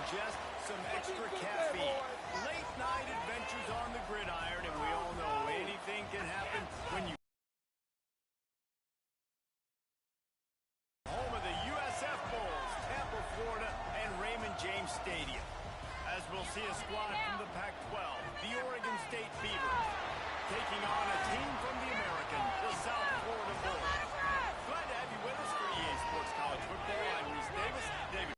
just some extra caffeine. Late night adventures on the gridiron, and we all know anything can happen when you home of the USF Bulls, Tampa, Florida, and Raymond James Stadium. As we'll see a squad from the Pac-12, the Oregon State Beavers, taking on a team from the American, the South Florida Bulls. Glad to have you with us for EA Sports College Football. I'm Reese Davis. David.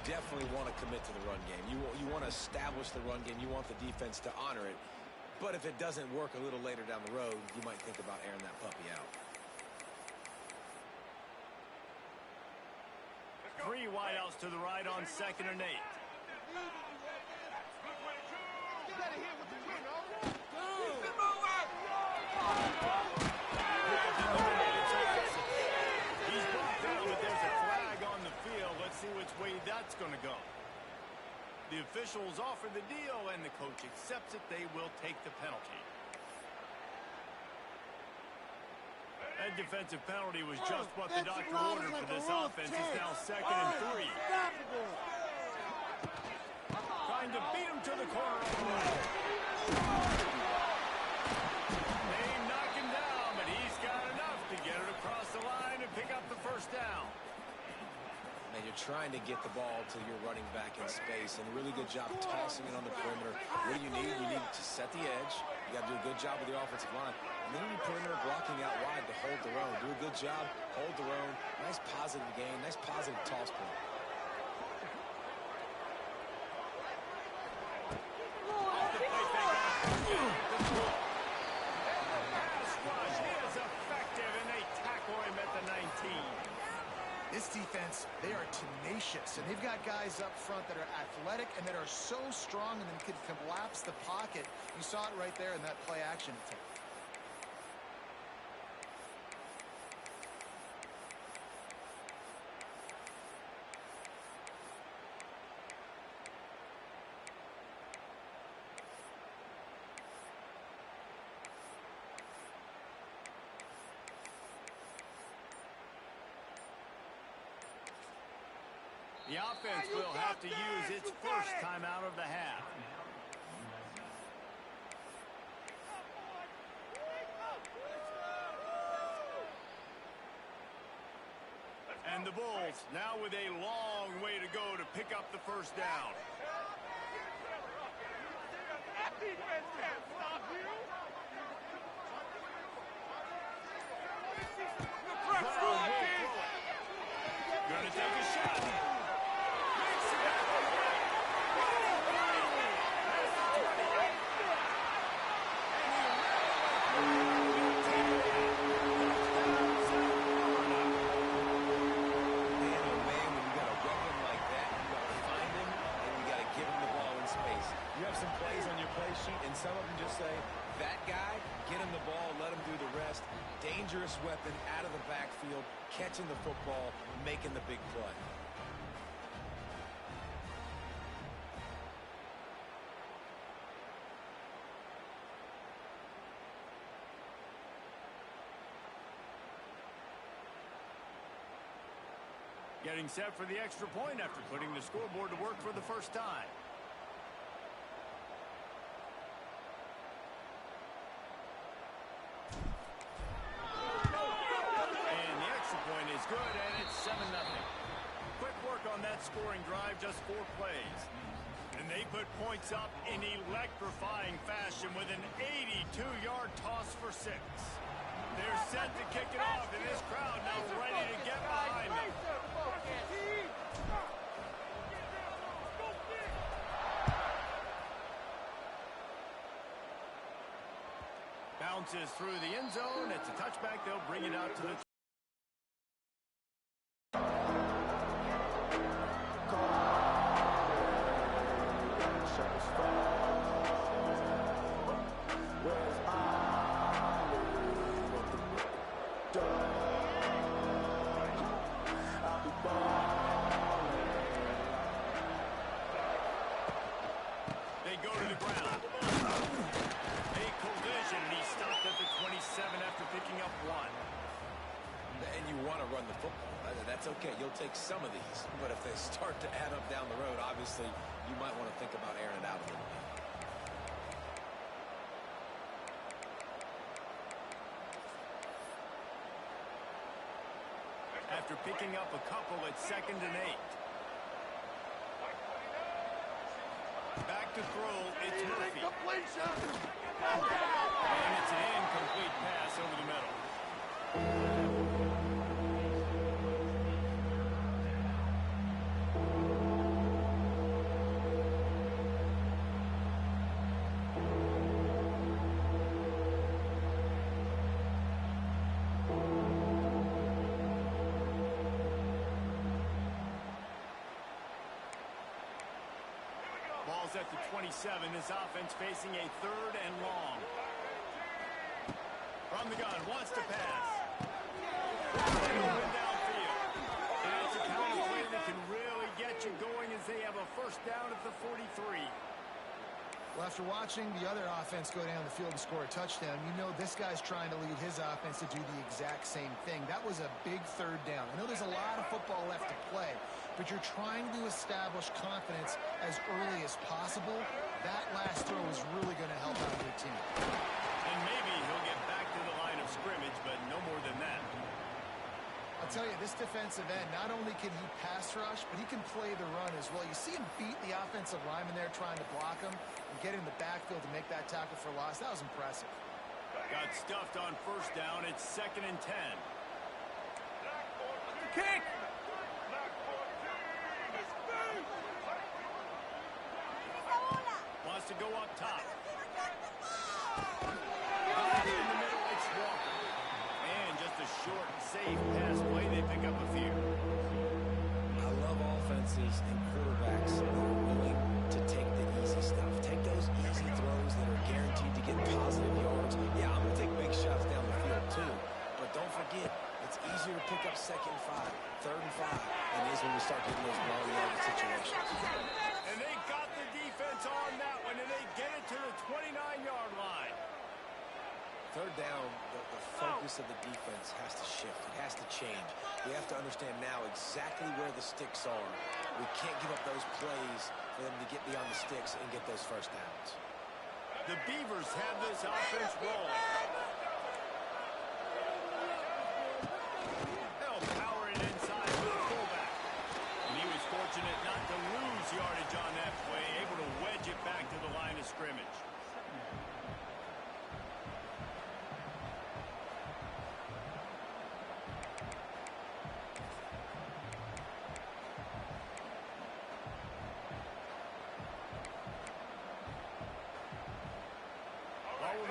Definitely want to commit to the run game. You want to establish the run game. You want the defense to honor it. But if it doesn't work a little later down the road, you might think about airing that puppy out. 3 wideouts to the right on 2nd and 8. He's brought down, but there's a flag on the field. Let's see which way that's going to go. The officials offer the deal, and the coach accepts it. They will take the penalty. That defensive penalty was just what the doctor ordered for this offense. It's now 2nd and 3. Trying to beat him to the corner. They knock him down, but he's got you're trying to get the ball to your running back in space, and a really good job tossing it on the perimeter. What do you need? You need to set the edge. You got to do a good job with your offensive line. And then you need perimeter blocking out wide to hold their own. Do a good job, hold their own. Nice positive game, nice positive toss play. This defense, they are tenacious, and they've got guys up front that are athletic and that are so strong and then can collapse the pocket. You saw it right there in that play action attempt. The offense will have to use its first timeout of the half. And the Bulls now with a long way to go to pick up the first down. That defense can't stop you. Gonna take a shot. And some of them just say, that guy, get him the ball, let him do the rest. Dangerous weapon out of the backfield, catching the football, making the big play. Getting set for the extra point after putting the scoreboard to work for the first time. Good, and it's 7-0. Quick work on that scoring drive, just 4 plays. And they put points up in electrifying fashion with an 82-yard toss for 6. They're set to kick it off, and this crowd now ready to get behind them. Bounces through the end zone. It's a touchback. They'll bring it out to the okay, you'll take some of these, but if they start to add up down the road, obviously, you might want to think about airing it out a little bit. After picking up a couple at 2nd and 8. Back to throw, it's Murphy. And it's an incomplete pass over the middle. Ball's at the 27. This offense facing a 3rd and long. From the gun, wants to pass. Downfield. And it's a kind of play that can really get you going as they have a first down at the 43. Well, after watching the other offense go down the field and score a touchdown, you know this guy's trying to lead his offense to do the exact same thing. That was a big 3rd down. I know there's a lot of football left to play, but you're trying to establish confidence as early as possible. That last throw is really going to help out your team. And maybe he'll get back to the line of scrimmage, but no more than that. I'll tell you, this defensive end, not only can he pass rush, but he can play the run as well. You see him beat the offensive lineman there trying to block him and get in the backfield to make that tackle for loss. That was impressive. Got stuffed on first down. It's 2nd and 10. Kick! Wants to go up top. In the middle, it's Walker. And just a short, safe pass play. They pick up a few. I love offenses and quarterbacks that are willing to take the easy stuff. Take those easy throws that are guaranteed to get positive yards. Yeah, I'm going to take big shots down the field too. But don't forget, it's easier to pick up 2nd and 5, 3rd and 5 than it is when we start getting those long yardage situations. And they got the defense on that one, and they get it to the 29-yard line. 3rd down, the focus of the defense has to shift. It has to change. We have to understand now exactly where the sticks are. We can't give up those plays for them to get beyond the sticks and get those first downs. The Beavers have this offense rolling. They'll power it inside to the fullback. And he was fortunate not to lose yardage on that play, able to wedge it back to the line of scrimmage.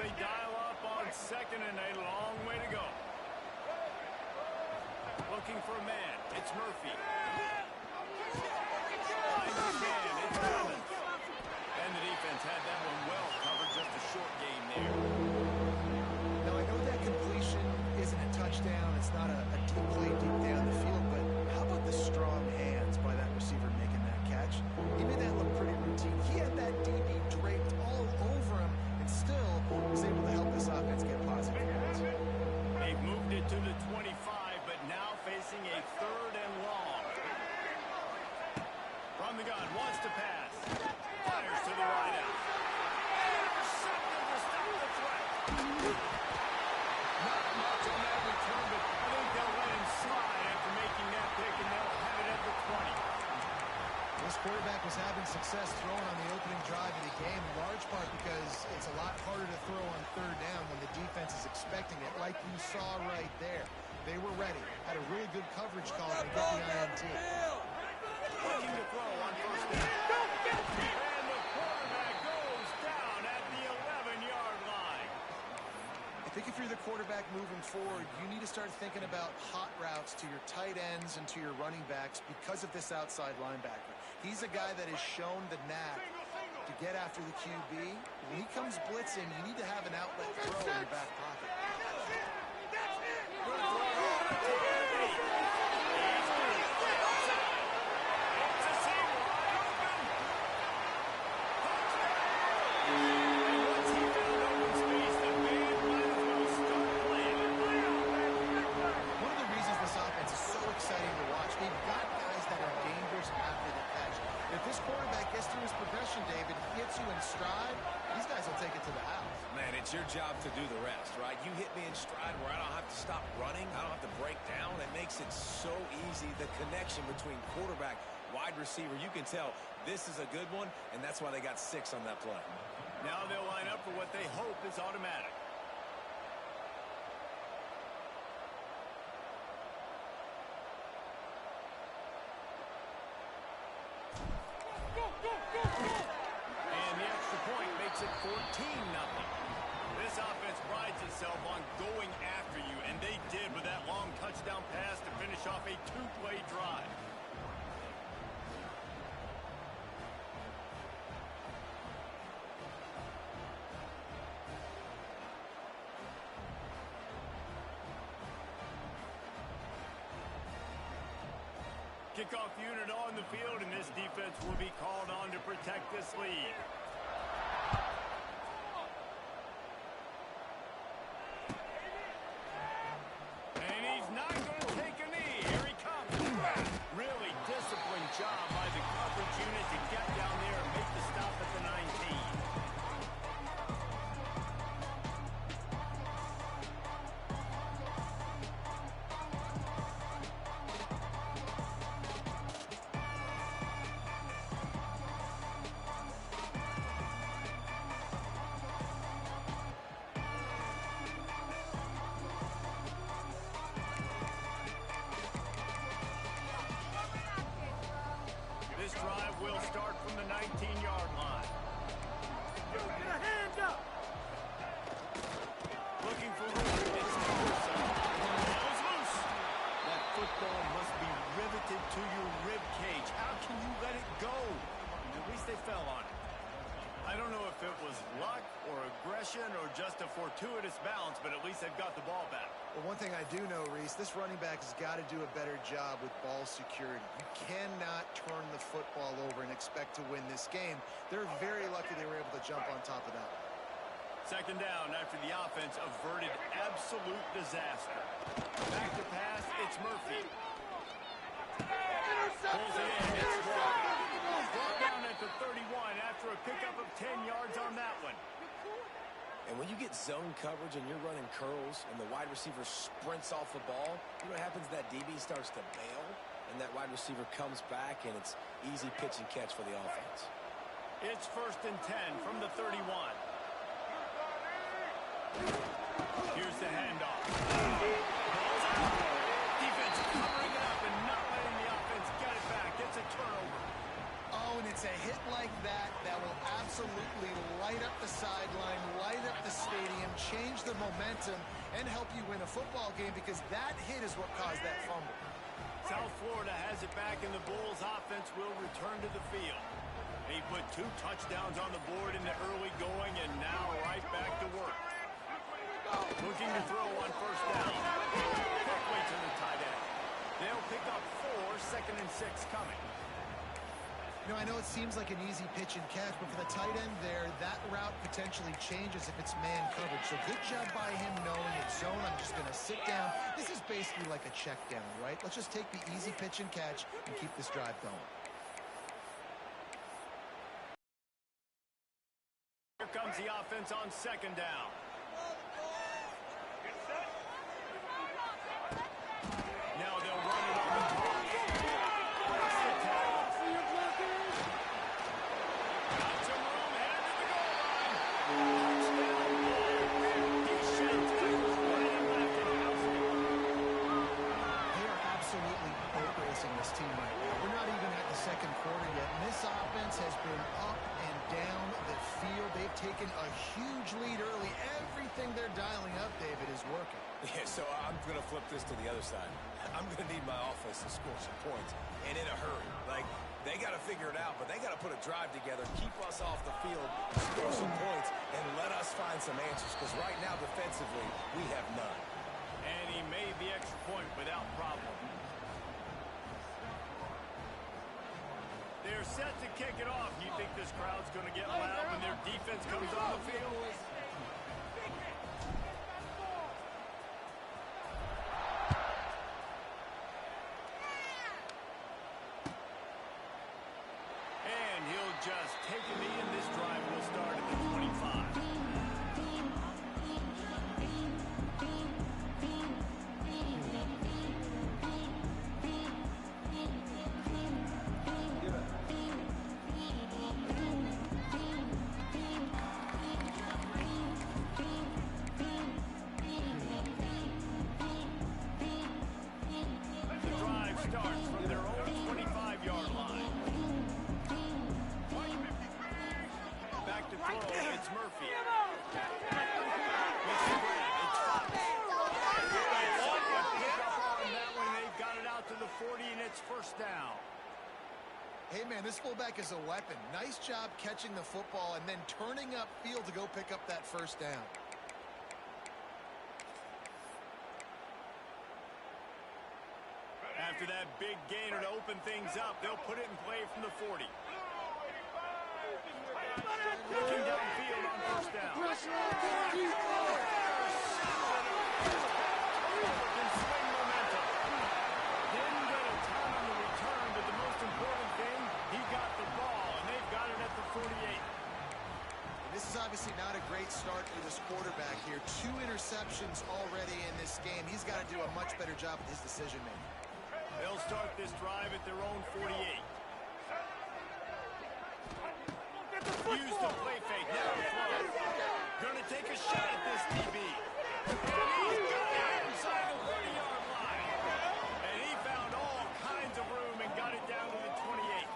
They dial up on 2nd and a long way to go. Looking for a man. It's Murphy. Finds his man. It's Evans. And the defense had that one well covered. Just a short game there. Now, I know that completion isn't a touchdown. It's not a deep play deep down the field, but how about the strong hands by that receiver making that catch? He made that look pretty routine. He had that DB draped all over him and still was able to help this offense get positive yards. They've moved it to the 25, but now facing a 3rd and long. From the gun, wants to pass. Fires to the right out. Intercepted to stop the threat. Not much on that return, but I think they'll let him slide after making that pick, and they'll have it at the 20. This quarterback was having success throwing on the opening drive of the game, in large part because it's a lot harder to throw on 3rd down when the defense is expecting it, like you saw right there. They were ready, had a really good coverage call to get the INT. Looking to throw on first down. And the quarterback goes down at the 11-yard line. I think if you're the quarterback moving forward, you need to start thinking about hot routes to your tight ends and to your running backs because of this outside linebacker. He's a guy that has shown the knack to get after the QB. When he comes blitzing, you need to have an outlet throw in your back pocket. One of the reasons this offense is so exciting to watch, they've got guys that are dangerous after the catch. If this quarterback gets through his progression, David, hits you in stride, these guys will take it to the house. Man, it's your job to do the rest, right? You hit me in stride where I don't have to stop running. I don't have to break down. It makes it so easy, the connection between quarterback, wide receiver. You can tell this is a good one, and that's why they got 6 on that play. Now they'll line up for what they hope is automatic. And the extra point makes it 14-0. This offense prides itself on going after you, and they did with that long touchdown pass to finish off a 2-play drive. Kickoff unit on the field, and this defense will be called on to protect this lead. And he's not going to take a knee. Here he comes. Really disciplined job by the coverage unit to get down there and make the stop at the 19. But one thing I do know, Reese, this running back has got to do a better job with ball security. You cannot turn the football over and expect to win this game. They're very lucky they were able to jump on top of that. Second down after the offense averted absolute disaster. Back to pass, it's Murphy. Pulls it in, it's brought down at the 31 after a pickup of 10 yards on that one. And when you get zone coverage and you're running curls and the wide receiver sprints off the ball, you know what happens? That DB starts to bail, and that wide receiver comes back, and it's easy pitch and catch for the offense. It's 1st and 10 from the 31. Here's the handoff. Defense covering it up and not letting the offense get it back. It's a turnover. Oh, and it's a hit like that that will absolutely light up the sideline, light up the stadium, change the momentum, and help you win a football game because that hit is what caused that fumble. South Florida has it back, and the Bulls offense will return to the field. He put 2 touchdowns on the board in the early going, and now right back to work. Looking to throw on 1st down. Quickly to the tight end. They'll pick up 4, 2nd and 6 coming. You know, I know it seems like an easy pitch and catch, but for the tight end there, that route potentially changes if it's man coverage. So good job by him knowing it's zone. I'm just going to sit down. This is basically like a check down, right? Let's just take the easy pitch and catch and keep this drive going. Here comes the offense on 2nd down. Now they'll run it on the toss. This team right now. We're not even at the 2nd quarter yet, and this offense has been up and down the field. They've taken a huge lead early. Everything they're dialing up, David, is working. Yeah, so I'm going to flip this to the other side. I'm going to need my offense to score some points, and in a hurry. Like, they got to figure it out, but they got to put a drive together, keep us off the field, score some points, and let us find some answers, because right now, defensively, we have none. And he made the extra point without problem. They're set to kick it off. You think this crowd's going to get loud when their defense comes on the field? And he'll just take a knee, and this drive will start at the 25. Starts from their own 25-yard line. Back to throw, it's Murphy. They've got it out to the 40, and it's 1st down. Hey, man, this fullback is a weapon. Nice job catching the football and then turning upfield to go pick up that 1st down. After that big gainer to open things up, they'll put it in play from the 40. Looking downfield on 1st down. Can swing momentum. Didn't get a ton on the return, but the most important thing, he got the ball, and they've got it at the 48. This is obviously not a great start for this quarterback here. 2 interceptions already in this game. He's got to do a much better job with his decision-making. They'll start this drive at their own 48. Use the play fake. Now throw. Gonna take a shot at this DB. And he's got it inside the 30-yard line. And he found all kinds of room and got it down to the 28.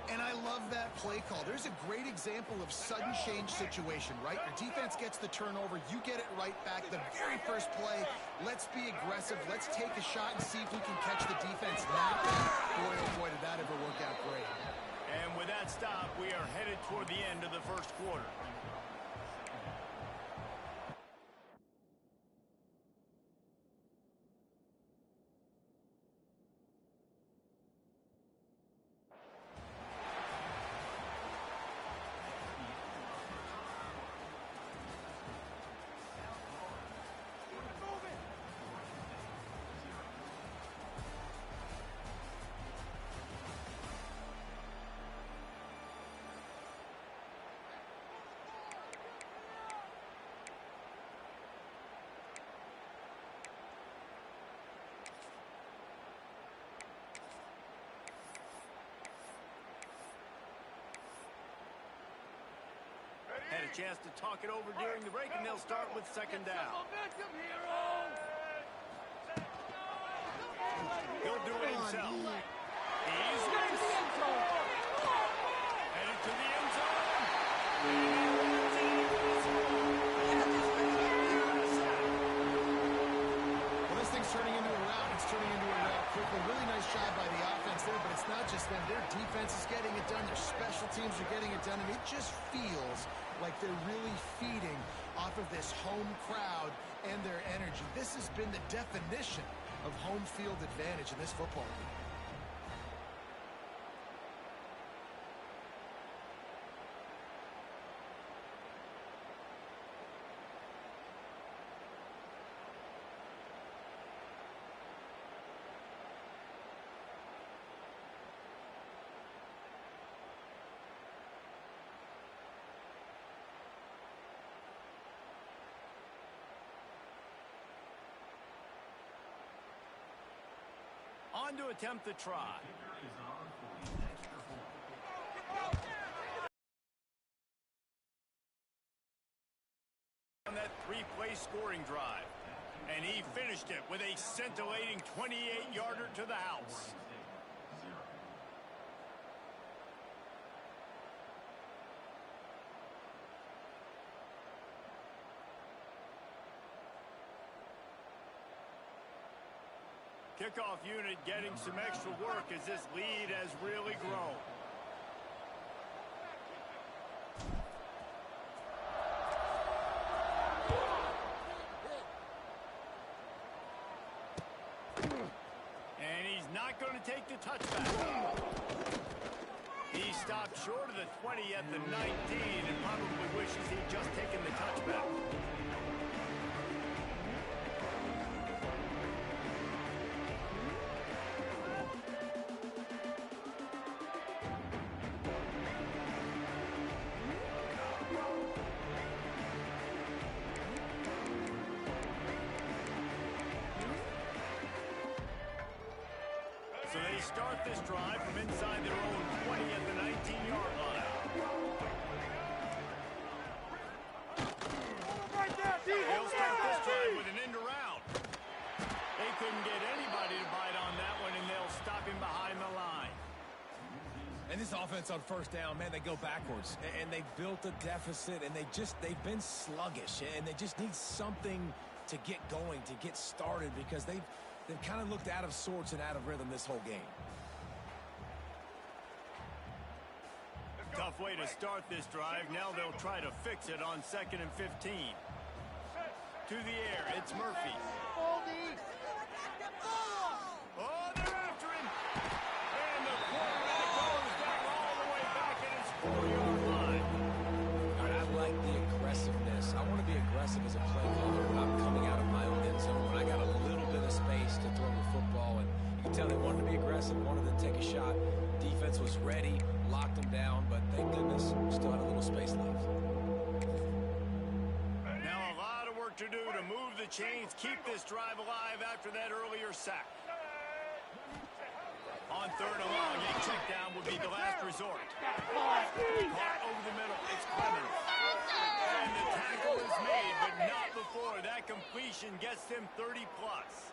And I love that play call. There's a great example of sudden change situation, right? Your defense gets the turnover, you get it right back. The very first play, let's be aggressive. Let's take a shot and see if we can catch the defense now. Boy, oh boy, did that ever work out great. And with that stop, we are headed toward the end of the 1st quarter. a chance to talk it over during the break, and they'll start with second down. He'll do it himself. He's headed to the end zone. Well, this thing's turning into a rout. It's turning into a rout quickly. Really nice job by the offense there, but it's not just them. Their defense is getting it done. Their special teams are getting it done, and it just feels like they're really feeding off of this home crowd and their energy. This has been the definition of home field advantage in this football league. On to attempt the try. On that three-play scoring drive. And he finished it with a scintillating 28-yarder to the house. Kickoff unit getting some extra work as this lead has really grown. And he's not going to take the touchback. He stopped short of the 20 at the 19 and probably wishes he'd just taken the touchback. So they start this drive from inside their own 20 at the 19-yard line. They'll start this drive with an end around. They couldn't get anybody to bite on that one, and they'll stop him behind the line. And this offense on first down, man, they go backwards. And they built a deficit, and they've been sluggish. And they just need something to get going, to get started, because they've kind of looked out of sorts and out of rhythm this whole game. Tough way to start this drive. Now they'll try to fix it on 2nd and 15. To the air, it's Murphy. Oh, they're after him. And the quarterback goes down all the way back at his 4-yard line. All right, I like the aggressiveness. I want to be aggressive as a play caller when I'm coming out of my own end zone, when I got a little bit of space to throw the football. And you can tell they wanted to be aggressive, wanted to take a shot. Defense was ready, locked them down, but thank goodness, still had a little space left. Now a lot of work to do to move the chains, keep this drive alive after that earlier sack. On 3rd and long, a check down would be the last resort. Caught over the middle, it's Clemens. And the tackle is made, but not before that completion gets them 30-plus.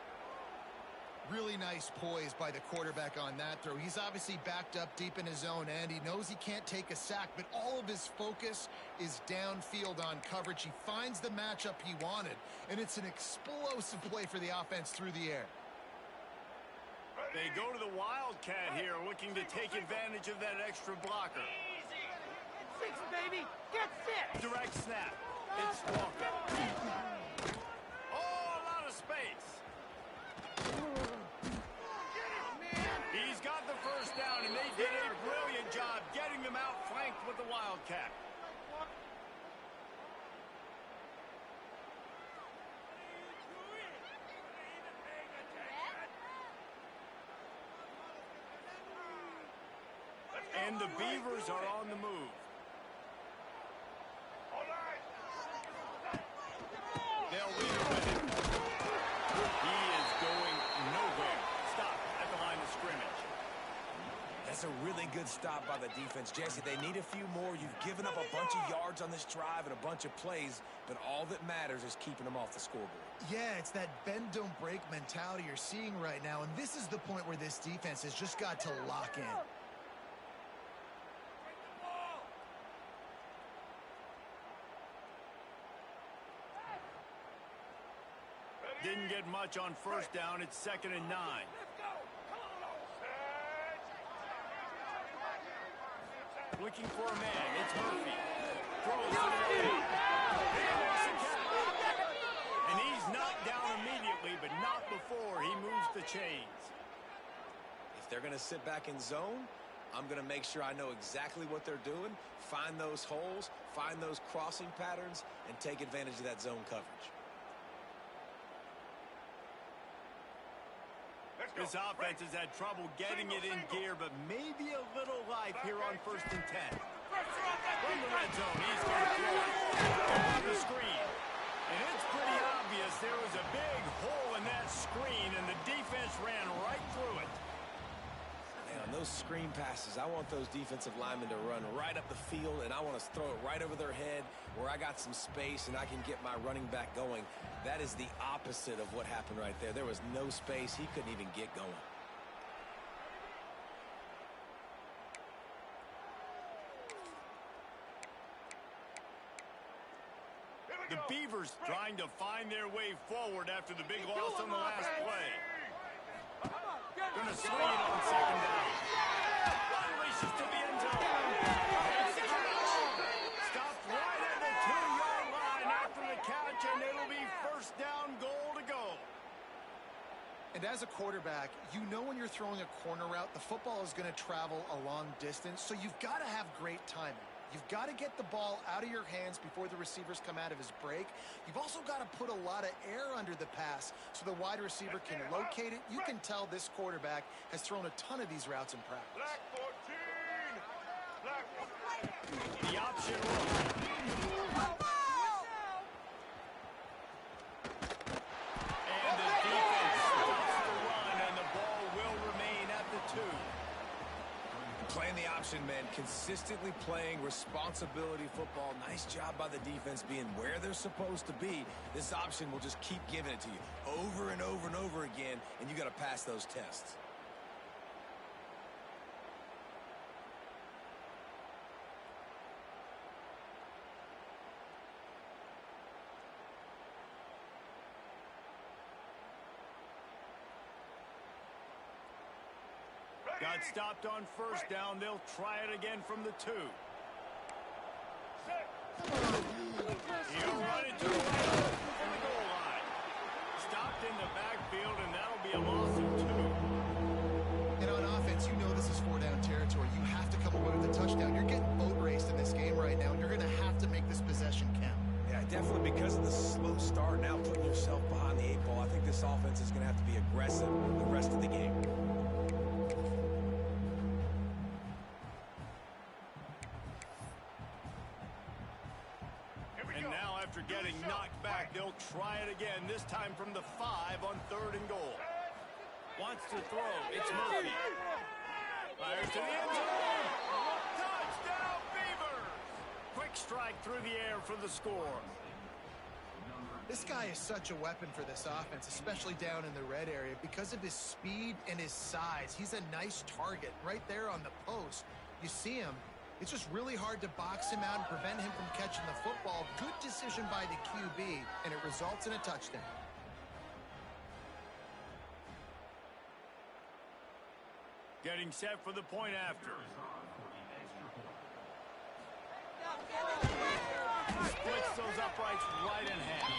Really nice poise by the quarterback on that throw. He's obviously backed up deep in his own end. He knows he can't take a sack, but all of his focus is downfield on coverage. He finds the matchup he wanted, and it's an explosive play for the offense through the air. They go to the Wildcat here, looking to take advantage of that extra blocker. 6, baby! Get 6! Direct snap. It's Walker. Oh, a lot of space. He's got the first down, and they did a brilliant job getting them outflanked with the Wildcat. And the Beavers are on the move. They'll lead it with him. He is going nowhere. Stop at the line of scrimmage. That's a really good good stop by the defense. Jesse, they need a few more. You've given up a bunch of yards on this drive and a bunch of plays, but all that matters is keeping them off the scoreboard. Yeah, it's that bend, don't break mentality you're seeing right now, and this is the point where this defense has just got to lock in. Didn't get much on first down. It's 2nd and 9. Looking for a man. It's Murphy. Throws to the end. And he's knocked down immediately, but not before he moves the chains. If they're going to sit back in zone, I'm going to make sure I know exactly what they're doing, find those holes, find those crossing patterns, and take advantage of that zone coverage. This offense has had trouble getting it in gear, but maybe a little life here on 1st and 10. From the red zone, he's going to throw it on the screen. And it's pretty obvious there was a big hole in that screen, and the defense ran right through it. Man, on those screen passes, I want those defensive linemen to run right up the field, and I want to throw it right over their head where I got some space and I can get my running back going. That is the opposite of what happened right there. There was no space. He couldn't even get going. The Beavers trying to find their way forward after the big loss on the last play. Going to swing it on 2nd down. Unleashes to the end zone. Stopped right at the 2-yard line after the catch, and it'll be 1st down, goal to go. And as a quarterback, you know when you're throwing a corner route, the football is going to travel a long distance, so you've got to have great timing. You've got to get the ball out of your hands before the receivers come out of his break. You've also got to put a lot of air under the pass so the wide receiver can locate it. You can tell this quarterback has thrown a ton of these routes in practice. Black 14. The option roll. And the defense stops the run, and the ball will remain at the 2. Playing the option, man, consistently playing responsibility football. Nice job by the defense being where they're supposed to be. This option will just keep giving it to you over and over and over again, and you got to pass those tests. Got stopped on 1st down. They'll try it again from the 2. He'll run it to the right from the goal line. Stopped in the backfield, and that'll be a loss of 2. And on offense, you know this is 4-down territory. You have to come away with a touchdown. You're getting boat raced in this game right now, and you're going to have to make this possession count. Yeah, definitely because of the slow start, now putting yourself behind the 8 ball. I think this offense is going to have to be aggressive the rest of the game. After getting knocked back, they'll try it again, this time from the 5 on 3rd and goal. Wants to throw. It's Murphy. Fires to the end zone. Touchdown, Beavers! Quick strike through the air for the score. This guy is such a weapon for this offense, especially down in the red area. Because of his speed and his size, he's a nice target right there on the post. You see him. It's just really hard to box him out and prevent him from catching the football. Good decision by the QB, and it results in a touchdown. Getting set for the point after. Splits those uprights right in half.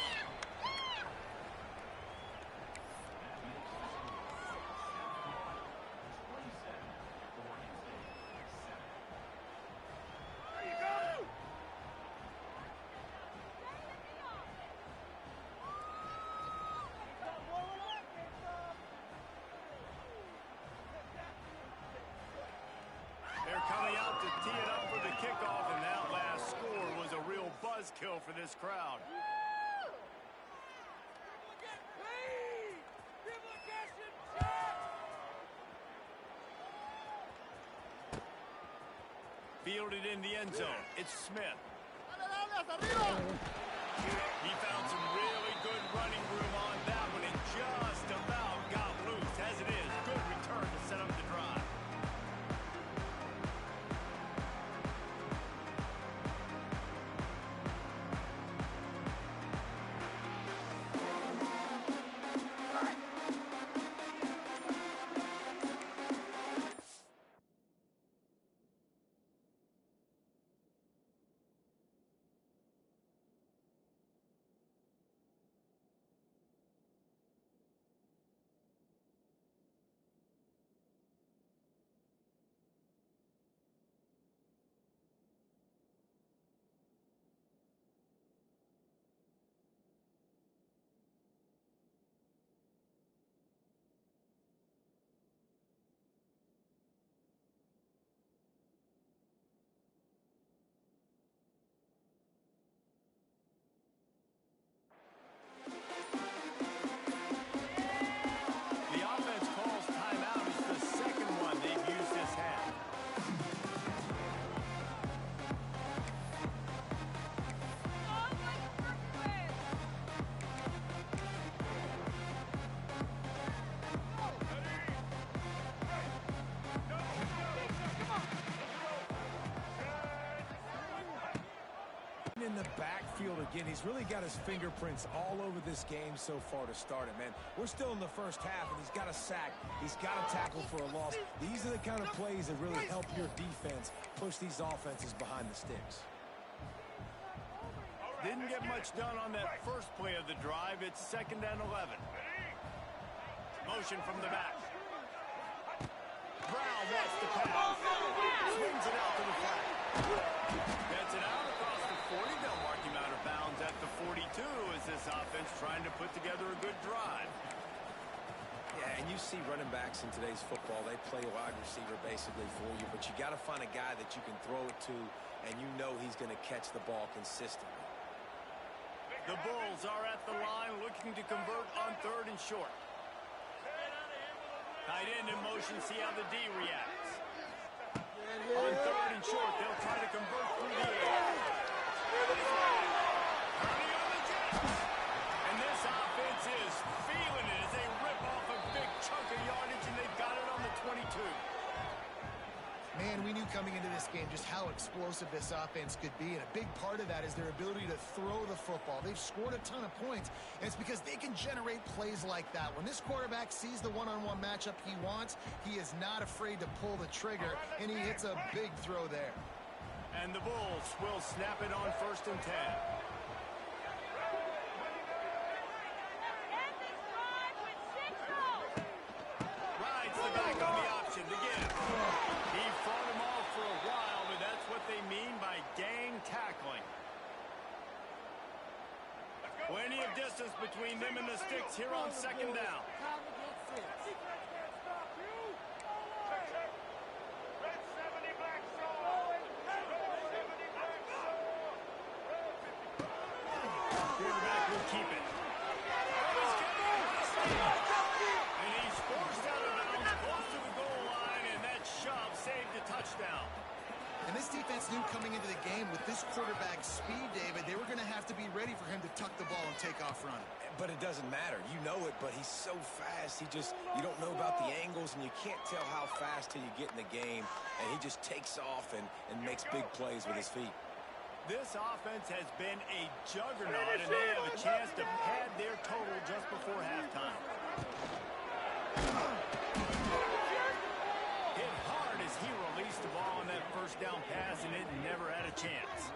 Kill for this crowd. fielded in the end zone. It's Smith. He found some really good running room on that one and just about got loose. As it is, good return to set up the drive. In the backfield again, he's really got his fingerprints all over this game so far to start it, man. We're still in the first half, and he's got a sack. He's got a tackle for a loss. These are the kind of plays that really help your defense push these offenses behind the sticks. Didn't get much done on that first play of the drive. It's 2nd and 11. Motion from the back. Brown wants to pass. Swings it out to the flat. Gets it out across the 40. They'll mark him out of bounds at the 42 as this offense trying to put together a good drive. Yeah, and you see running backs in today's football, they play wide receiver basically for you, but you got to find a guy that you can throw it to, and you know he's going to catch the ball consistently. The Bulls are at the line looking to convert on 3rd and short. Tight end in motion, see how the D reacts. On 3rd and short, they'll try to convert through the air. Early on the Jets. And this offense is feeling it as they rip off a big chunk of yardage, and they've got it on the 22. Man, we knew coming into this game just how explosive this offense could be, and a big part of that is their ability to throw the football. They've scored a ton of points, and it's because they can generate plays like that. When this quarterback sees the one-on-one matchup he wants, he is not afraid to pull the trigger, and he hits a big throw there. And the Bulls will snap it on 1st and 10. Rides the back on the option to give. He fought them off for a while, but that's what they mean by gang tackling. Plenty of distance between them and the sticks here on 2nd down. Quarterback will keep it. And he's forced out of bounds close to the goal line, and that shove saved a touchdown. And this defense knew coming into the game with this quarterback's speed, David, they were going to have to be ready for him to tuck the ball and take off running. But it doesn't matter. You know it, but he's so fast. You don't know about the angles, and you can't tell how fast till you get in the game. And he just takes off and makes big plays with his feet. This offense has been a juggernaut, and they have a chance to pad their total just before halftime. Hit hard as he released the ball on that 1st down pass, and it never had a chance.